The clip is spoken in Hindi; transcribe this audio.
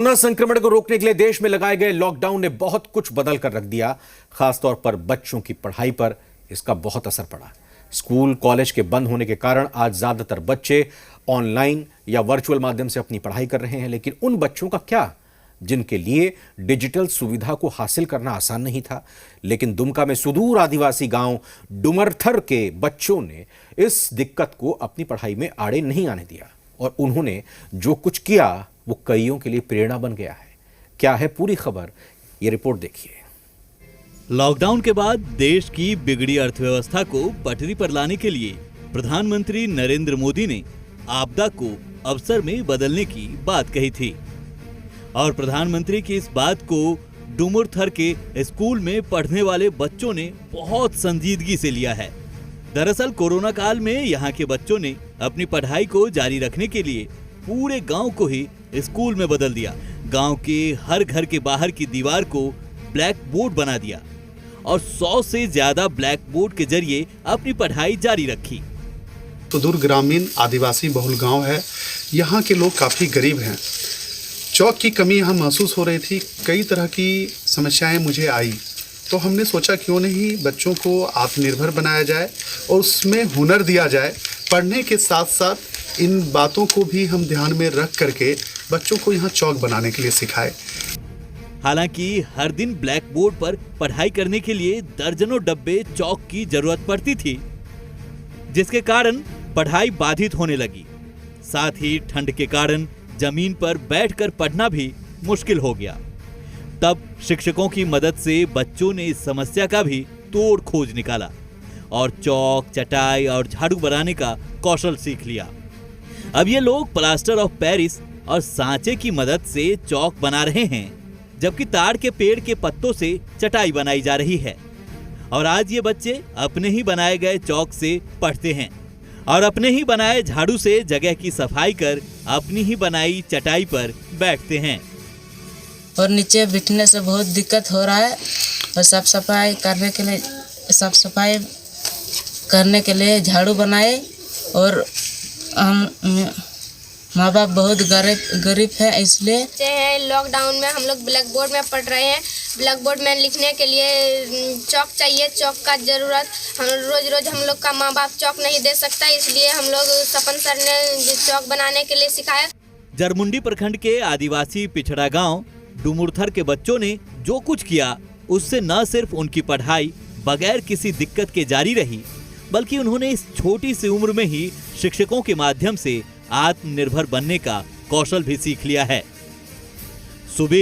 कोरोना संक्रमण को रोकने के लिए देश में लगाए गए लॉकडाउन ने बहुत कुछ बदल कर रख दिया। खासतौर पर बच्चों की पढ़ाई पर इसका बहुत असर पड़ा। स्कूल कॉलेज के बंद होने के कारण आज ज्यादातर बच्चे ऑनलाइन या वर्चुअल माध्यम से अपनी पढ़ाई कर रहे हैं। लेकिन उन बच्चों का क्या जिनके लिए डिजिटल सुविधा को हासिल करना आसान नहीं था। लेकिन दुमका में सुदूर आदिवासी गांव डुमरथर के बच्चों ने इस दिक्कत को अपनी पढ़ाई में आड़े नहीं आने दिया और उन्होंने जो कुछ किया वो कईयों के लिए प्रेरणा बन गया है। क्या है पूरी खबर, ये रिपोर्ट देखिए। लॉकडाउन के बाद देश की बिगड़ी अर्थव्यवस्था को पटरी पर लाने के लिए प्रधानमंत्री नरेंद्र मोदी ने आपदा को अवसर में बदलने की बात कही थी और प्रधानमंत्री की इस बात को डुमरथर के स्कूल में पढ़ने वाले बच्चों ने बहुत संजीदगी से लिया है। दरअसल कोरोना काल में यहाँ के बच्चों ने अपनी पढ़ाई को जारी रखने के लिए पूरे गांव को ही स्कूल में बदल दिया। गांव के हर घर के बाहर की दीवार को ब्लैक बोर्ड बना दिया और 100 से ज्यादा ब्लैक बोर्ड के जरिए अपनी पढ़ाई जारी रखी। सुदूर ग्रामीण आदिवासी बहुल गांव है। यहाँ के लोग काफ़ी गरीब हैं। चौक की कमी यहाँ महसूस हो रही थी। कई तरह की समस्याएं मुझे आई तो हमने सोचा क्यों नहीं बच्चों को आत्मनिर्भर बनाया जाए और उसमें हुनर दिया जाए। पढ़ने के साथ साथ इन बातों को भी हम ध्यान में रख करके बच्चों को यहाँ चौक बनाने के लिए सिखाए। हालांकि हर दिन ब्लैक बोर्ड पर पढ़ाई करने के लिए दर्जनों डब्बे चौक की जरूरत पड़ती थी, जिसके कारण पढ़ाई बाधित होने लगी। साथ ही ठंड के कारण जमीन पर बैठकर पढ़ना भी मुश्किल हो गया। तब शिक्षकों की मदद से बच्चों ने इस समस्या का भी तोड़ खोज निकाला और चौक, चटाई और झाड़ू बनाने का कौशल सीख लिया। अब ये लोग प्लास्टर ऑफ पेरिस और सांचे की मदद से चौक बना रहे हैं, जबकि ताड़ के पेड़ के पत्तों से चटाई बनाई जा रही है। और आज ये बच्चे अपने ही बनाए गए चौक से पढ़ते हैं और अपने ही बनाए झाड़ू से जगह की सफाई कर अपनी ही बनाई चटाई पर बैठते हैं। और नीचे बैठने से बहुत दिक्कत हो रहा है और साफ सफाई करने के लिए झाड़ू बनाए। और हम माँ बाप बहुत गरीब है, इसलिए लॉकडाउन में हम लोग ब्लैक बोर्ड में पढ़ रहे हैं। ब्लैक बोर्ड में लिखने के लिए चौक चाहिए, चौक का जरूरत हम रोज हम लोग का माँ बाप चौक नहीं दे सकता, इसलिए हम लोग सपन सर ने चौक बनाने के लिए सिखाया। जरमुंडी प्रखंड के आदिवासी पिछड़ा गांव डुमरथर के बच्चों ने जो कुछ किया उससे न सिर्फ उनकी पढ़ाई बगैर किसी दिक्कत के जारी रही, बल्कि उन्होंने इस छोटी सी उम्र में ही शिक्षकों के माध्यम से आत्मनिर्भर बनने का कौशल भी सीख लिया है। सुबह